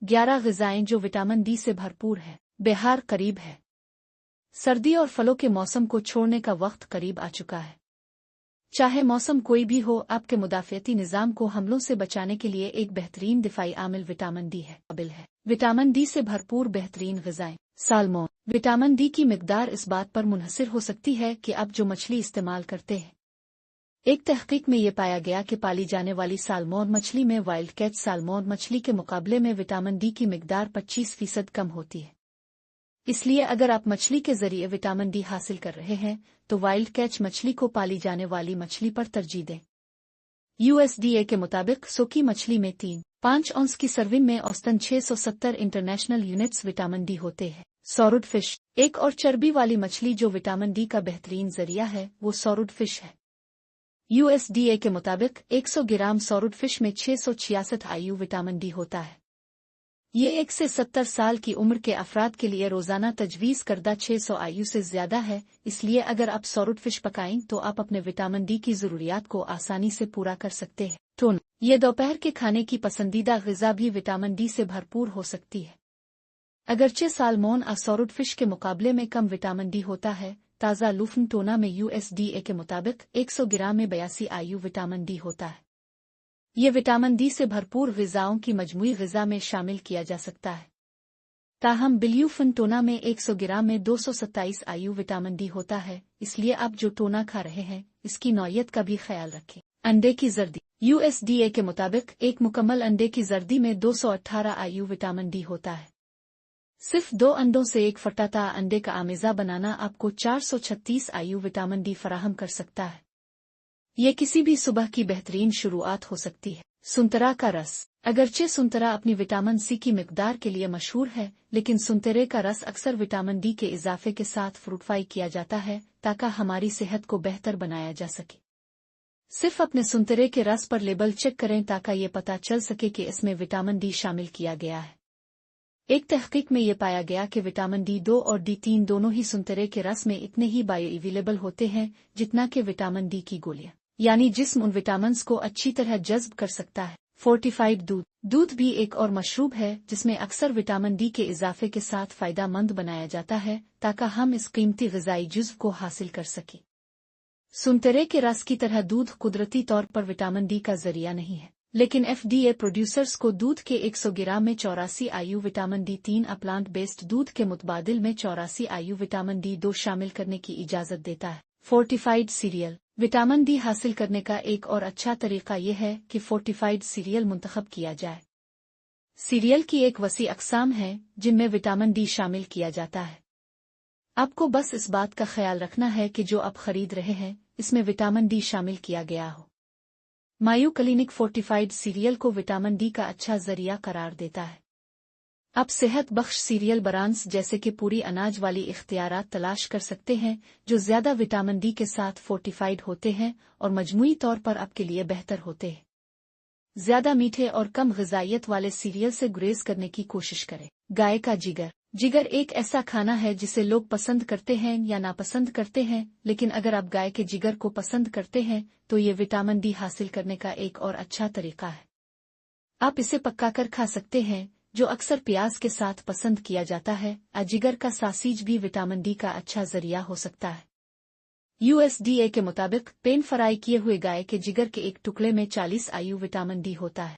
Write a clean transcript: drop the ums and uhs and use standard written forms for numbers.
11 ग़िज़ाएँ जो vitamin D से भरपूर है। बहार करीब है। सर्दी और फलों के मौसम को छोड़ने का वक्त करीब आ चुका है। चाहे मौसम कोई भी हो, आपके मुदाफ़ियती निज़ाम को हमलों से बचाने के लिए एक बेहतरीन दिफ़ाई आमिल विटामिन डी है। काबिल है। विटामिन डी से भरपूर बेहतरीन ग़िज़ाएँ। साल्मोन। विटामिन डी की मिकदार इस बात पर मुनहसिर हो सकती है कि आप जो मछली इस्तेमाल करते हैं। एक तहक़ीक़ में ये पाया गया कि पाली जाने वाली साल्मोन मछली में वाइल्ड कैच साल्मोन मछली के मुकाबले में विटामिन डी की मिकदार 25% कम होती है। इसलिए अगर आप मछली के ज़रिए विटामिन डी हासिल कर रहे हैं तो वाइल्ड कैच मछली को पाली जाने वाली मछली पर तरजीह दें। USDA के मुताबिक सूखी मछली में 3-5 औंस की सर्विंग में औसतन 670 इंटरनेशनल यूनिट्स विटामिन डी होते हैं। Solid fish. एक और चर्बी वाली मछली जो विटामिन डी का बेहतरीन ज़रिया है वो सॉलिड फिश है। USDA के मुताबिक 100 ग्राम सॉलिड फिश में 666 IU विटामिन डी होता है। ये 1 से 70 साल की उम्र के अफराद के लिए रोज़ाना तजवीज़ करदा 600 IU से ज़्यादा है। इसलिए अगर आप सॉलिड फिश पकाएं तो आप अपने विटामिन डी की ज़रूरियात को आसानी से पूरा कर सकते हैं। टून। ये दोपहर के खाने की पसंदीदा ग़िज़ा भी विटामिन डी से भरपूर हो सकती है। अगरचे साल्मोन और सॉलिड फिश के मुकाबले में कम विटामिन डी होता है, ताज़ा लूफन टूना में USDA के मुताबिक 100 ग्राम में 82 IU विटामिन डी होता है। ये विटामिन डी से भरपूर ग़िज़ाओं की मजमूई ग़िज़ा में शामिल किया जा सकता है। ताहम बिल्यूफिन टोना में 100 ग्राम में 227 IU विटामिन डी होता है। इसलिए आप जो टोना खा रहे हैं इसकी नौइयत का भी ख्याल रखें। अंडे की जर्दी। USDA के मुताबिक एक मुकम्मल अंडे की जर्दी में 218 IU विटामिन डी होता है। सिर्फ 2 अंडों से एक फटाता अंडे का आमेज़ा बनाना आपको 436 IU विटामिन डी फराहम कर सकता है। ये किसी भी सुबह की बेहतरीन शुरुआत हो सकती है। संतरा का रस। अगरचे संतरा अपनी विटामिन सी की मिकदार के लिए मशहूर है, लेकिन संतरे का रस अक्सर विटामिन डी के इजाफे के साथ फ्रूटफाई किया जाता है ताकि हमारी सेहत को बेहतर बनाया जा सके। सिर्फ अपने संतरे के रस पर लेबल चेक करें ताकि ये पता चल सके कि इसमें विटामिन डी शामिल किया गया है। एक तहक़ीक़ में ये पाया गया कि विटामिन D2 और D3 दोनों ही संतरे के रस में इतने ही बायोअवेलेबल होते हैं जितना कि विटामिन डी की गोलियां, यानी जिस्म उन विटामिन्स को अच्छी तरह जज़्ब कर सकता है। फोर्टिफाइड दूध। दूध भी एक और मशरूब है जिसमें अक्सर विटामिन डी के इजाफे के साथ फ़ायदेमंद बनाया जाता है ताकि हम इस कीमती ग़िज़ाई जुज़्व को हासिल कर सकें। संतरे के रस की तरह दूध कुदरती तौर पर विटामिन डी का ज़रिया नहीं है, लेकिन FDA प्रोड्यूसर्स को दूध के 100 ग्राम में 84 IU vitamin D3 plant based दूध के मुतबादिल में 84 IU विटामिन D2 शामिल करने की इजाज़त देता है। Fortified serial. विटामिन डी हासिल करने का एक और अच्छा तरीका यह है कि फोर्टिफाइड सीरियल मुंतखब किया जाए। सीरियल की एक वसी अक़साम है जिनमें विटामिन डी शामिल किया जाता है। आपको बस इस बात का ख्याल रखना है कि जो आप खरीद रहे हैं इसमें विटामिन डी शामिल किया गया हो। मायू क्लिनिक फोर्टिफाइड सीरियल को विटामिन डी का अच्छा ज़रिया करार देता है। आप सेहत बख्श सीरियल ब्रांड्स जैसे कि पूरी अनाज वाली इख्तियारात तलाश कर सकते हैं जो ज़्यादा विटामिन डी के साथ फोर्टिफाइड होते हैं और मजमूई तौर पर आपके लिए बेहतर होते हैं। ज़्यादा मीठे और कम ग़िज़ाइयत वाले सीरियल से गुरेज करने की कोशिश करें। गाय का जिगर। जिगर एक ऐसा खाना है जिसे लोग पसंद करते हैं या नापसंद करते हैं, लेकिन अगर आप गाय के जिगर को पसंद करते हैं तो ये विटामिन डी हासिल करने का एक और अच्छा तरीका है। आप इसे पकाकर खा सकते हैं, जो अक्सर प्याज के साथ पसंद किया जाता है। जिगर का सासीज भी विटामिन डी का अच्छा ज़रिया हो सकता है। USDA के मुताबिक पेन फ्राई किए हुए गाय के जिगर के एक टुकड़े में 40 IU विटामिन डी होता है।